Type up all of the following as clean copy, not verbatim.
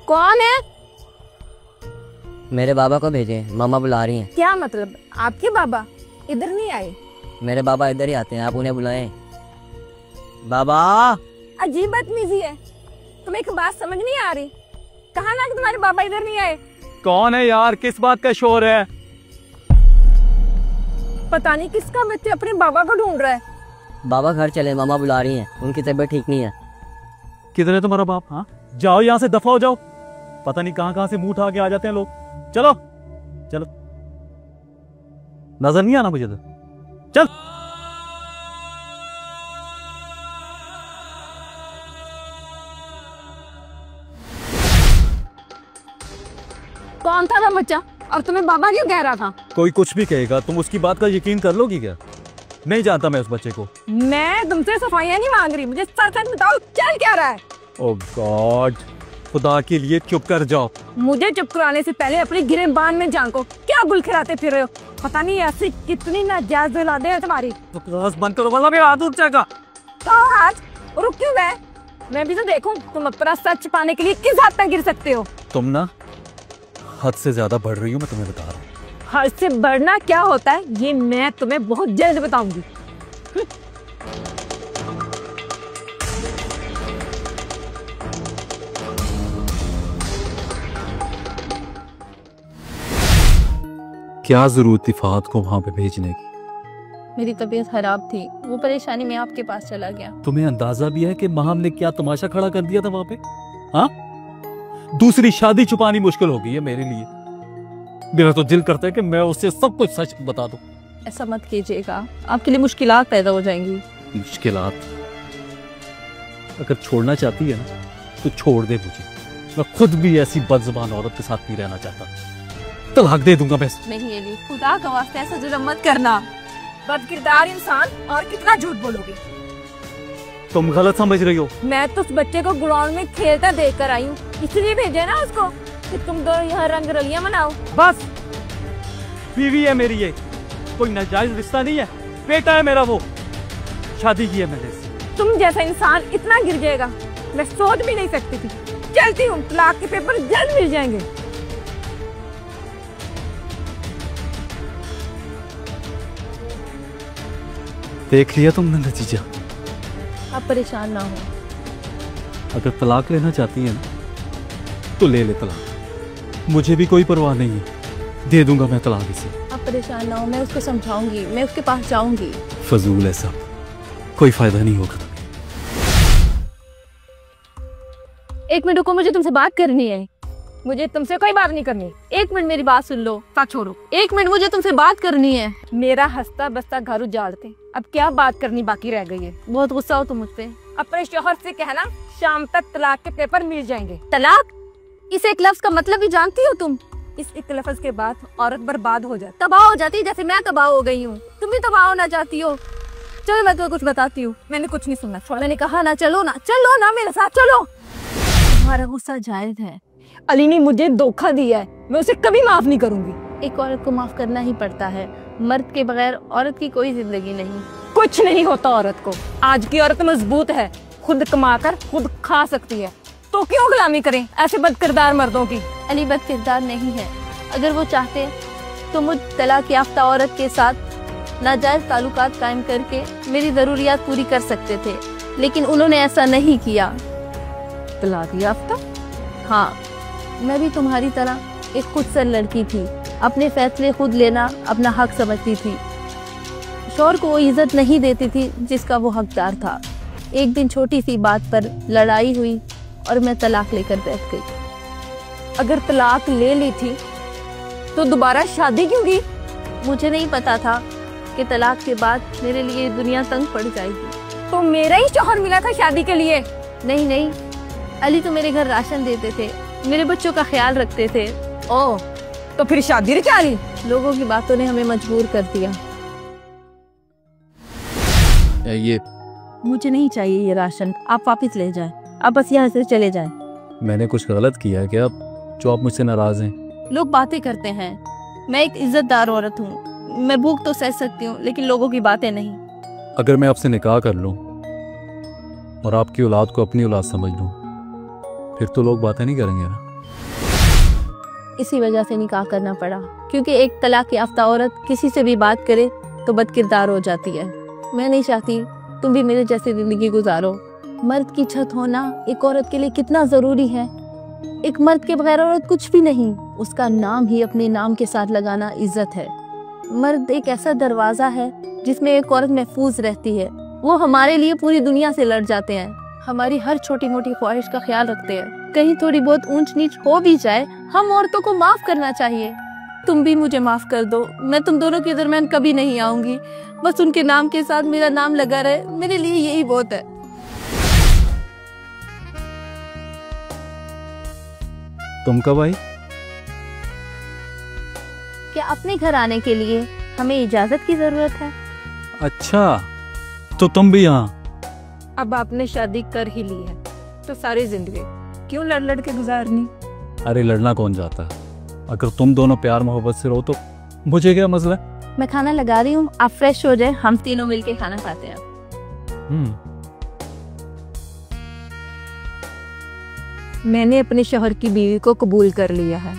कौन है? मेरे बाबा को भेजे, मामा बुला रही हैं। क्या मतलब? आपके बाबा इधर नहीं आए? मेरे बाबा इधर ही आते हैं, आप उन्हें बुलाएं। बाबा। अजीब बदतमीजी है। तुम्हें एक बात समझ नहीं आ रही? कहा ना कि तुम्हारे बाबा इधर नहीं आए। कौन है यार? किस बात का शोर है? पता नहीं किसका बच्चा अपने बाबा को ढूंढ रहा है। बाबा घर चले, मामा बुला रही हैं, उनकी तबीयत ठीक नहीं है। किधर है तुम्हारा बाप? हाँ, जाओ यहाँ से, दफा हो जाओ। पता नहीं कहाँ कहाँ से मुंह उठा के आ जाते हैं लोग। चलो चलो, नजर नहीं आना मुझे तो। चल। कौन था वो बच्चा और तुम्हें बाबा क्यों कह रहा था? कोई कुछ भी कहेगा, तुम उसकी बात का यकीन कर लोगी क्या? नहीं जानता मैं उस बच्चे को। मैं तुमसे सफाइयां नहीं मांग रही, मुझे सच सच बताओ चल क्या रहा है? ओह गॉड, खुदा के लिए चुप कर जाओ। मुझे चुप कराने से पहले अपनी गिरबान में झांको। क्या गुल खिलाते फिर रहे हो? पता नहीं ऐसी कितनी नाजायज औलादे हैं तुम्हारी। तो बंद करो वरना मेरा हाथ उठ जाएगा। तो हाथ रुक क्यों गए? मैं भी तो देखूं तुम अपना सच पाने के लिए किस हद तक गिर सकते हो। तुम ना हद से ज्यादा बढ़ रही हो, मैं तुम्हें बता रहा हूँ। हद से बढ़ना क्या होता है ये मैं तुम्हें बहुत जल्द बताऊंगी। क्या जरूरत थी फहद को वहां पे भेजने की? मेरी तबीयत खराब थी, वो परेशानी में आपके पास चला गया। तुम्हें अंदाजा भी है कि माहम ने क्या तमाशा खड़ा कर दिया था वहां पे? हाँ, दूसरी शादी छुपानी मुश्किल हो गई है मेरे लिए। मेरा तो दिल करता है कि मैं उससे सब कुछ सच बता दूं। ऐसा मत कीजिएगा, आपके लिए मुश्किलात पैदा हो जाएंगी। मुश्किलात? अगर छोड़ना चाहती है ना तो छोड़ दे मुझे। मैं खुद भी ऐसी बदजुबान औरत के साथ नहीं रहना चाहता। तलाक दे दूंगा मैं। नहीं एली, खुदा का वास्ते ऐसा जुल्म मत करना। बदकिरदार इंसान, और कितना झूठ बोलोगे? तुम गलत समझ रही हो। मैं तो उस बच्चे को ग्राउंड में खेलता देख कर आई हूँ, इसलिए भेजे ना उसको कि तुम दोनों यहाँ रंग रलियां मनाओ। बस, बीवी है मेरी, ये कोई नाजायज रिश्ता नहीं है। बेटा है मेरा, वो शादी की है मैंने इससे। तुम जैसा इंसान इतना गिर जाएगा मैं सोच भी नहीं सकती थी। चलती हूँ, तलाक के पेपर जल्द मिल जाएंगे। देख लिया तुमने नतीजा। आप परेशान ना हो। अगर तलाक लेना चाहती है ना तो ले ले तलाक, मुझे भी कोई परवाह नहीं है। दे दूंगा मैं तलाक इसे। आप परेशान ना हो, मैं उसको समझाऊंगी, मैं उसके पास जाऊंगी। फजूल है सब, कोई फायदा नहीं होगा। एक मिनट रुको, मुझे तुमसे बात करनी है। मुझे तुमसे कोई बात नहीं करनी। एक मिनट मेरी बात सुन लो। साथ छोड़ो। एक मिनट, मुझे तुमसे बात करनी है। मेरा हंसता बसता घर उजाड़ते, अब क्या बात करनी बाकी रह गई है? बहुत गुस्सा हो तुम मुझ पे। अपने शोहर से कहना शाम तक तलाक के पेपर मिल जाएंगे। तलाक? इस एक लफ्ज का मतलब भी जानती हो तुम? इस एक लफ्ज के बाद औरत बर्बाद हो जाती, तबाह हो जाती, जैसे मैं तबाह हो गई हूँ। तुम भी तबाह होना चाहती हो। चलो मैं तुम्हें कुछ बताती हूँ। मैंने कुछ नहीं सुनना। मैंने कहा ना, चलो ना, चलो ना मेरे साथ, चलो। तुम्हारा गुस्सा जायज है। अली ने मुझे धोखा दिया है, मैं उसे कभी माफ नहीं करूंगी। एक औरत को माफ करना ही पड़ता है। मर्द के बगैर औरत की कोई जिंदगी नहीं। कुछ नहीं होता औरत को। आज की औरत मजबूत है, खुद कमाकर खुद खा सकती है, तो क्यों गुलामी करें ऐसे बदकिरदार मर्दों की? अली बदकिरदार नहीं है। अगर वो चाहते तो मुझ तलाक याफ्ता औरत के साथ नाजायज ताल्लुकात कायम करके मेरी जरूरियात पूरी कर सकते थे, लेकिन उन्होंने ऐसा नहीं किया। तलाक याफ्ता? हाँ, मैं भी तुम्हारी तरह एक खुदसर लड़की थी। अपने फैसले खुद लेना अपना हक समझती थी। शौहर को वो इज्जत नहीं देती थी जिसका वो हकदार था। एक दिन छोटी सी बात पर लड़ाई हुई और मैं तलाक लेकर बैठ गई। अगर तलाक ले ली थी तो दोबारा शादी क्यों की? मुझे नहीं पता था कि तलाक के बाद मेरे लिए दुनिया तंग पड़ जाएगी। तो मेरा ही शौहर मिला था शादी के लिए? नहीं नहीं, अली तो मेरे घर राशन देते थे, मेरे बच्चों का ख्याल रखते थे। ओह, तो फिर शादी रचा ली? लोगों की बातों ने हमें मजबूर कर दिया। ये मुझे नहीं चाहिए ये राशन, आप वापस ले जाएं। आप बस यहाँ से चले जाएं। मैंने कुछ गलत किया है क्या जो आप मुझसे नाराज हैं? लोग बातें करते हैं, मैं एक इज्जतदार औरत हूँ। मैं भूख तो सह सकती हूँ, लेकिन लोगों की बातें नहीं। अगर मैं आपसे निकाह कर लूँ और आपकी औलाद को अपनी औलाद समझ लूँ, फिर तो लोग बातें नहीं करेंगे ना। इसी वजह से निकाह करना पड़ा, क्योंकि एक तलाक याफ्ता औरत किसी से भी बात करे तो बदकिरदार हो जाती है। मैं नहीं चाहती तुम भी मेरे जैसी जिंदगी गुजारो। मर्द की छत होना एक औरत के लिए कितना ज़रूरी है। एक मर्द के बगैर औरत कुछ भी नहीं। उसका नाम ही अपने नाम के साथ लगाना इज्जत है। मर्द एक ऐसा दरवाज़ा है जिसमें एक औरत महफूज रहती है। वो हमारे लिए पूरी दुनिया से लड़ जाते हैं, हमारी हर छोटी मोटी ख्वाहिश का ख्याल रखते हैं। कहीं थोड़ी बहुत ऊंच नीच हो भी जाए, हम औरतों को माफ़ करना चाहिए। तुम भी मुझे माफ़ कर दो, मैं तुम दोनों के दरमियान कभी नहीं आऊँगी। बस उनके नाम के साथ मेरा नाम लगा रहे, मेरे लिए यही बहुत है। तुम कब आई? क्या अपने घर आने के लिए हमें इजाज़त की ज़रूरत है? अच्छा, तो तुम भी यहाँ? अब आपने शादी कर ही ली है तो सारी जिंदगी क्यों लड़ लड़ के गुजारनी? अरे लड़ना कौन जाता है? अगर तुम दोनों प्यार मोहब्बत से रहो तो मुझे क्या मसला है? मैं खाना लगा रही हूँ, आप फ्रेश हो जाए, हम तीनों मिलके खाना खाते हैं। मैंने अपने शौहर की बीवी को कबूल कर लिया है।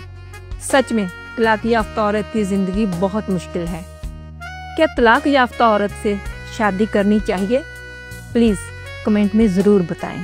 सच में तलाक याफ्ता औरत की जिंदगी बहुत मुश्किल है। क्या तलाक याफ्ता औरत से शादी करनी चाहिए? प्लीज़ कमेंट में ज़रूर बताएं।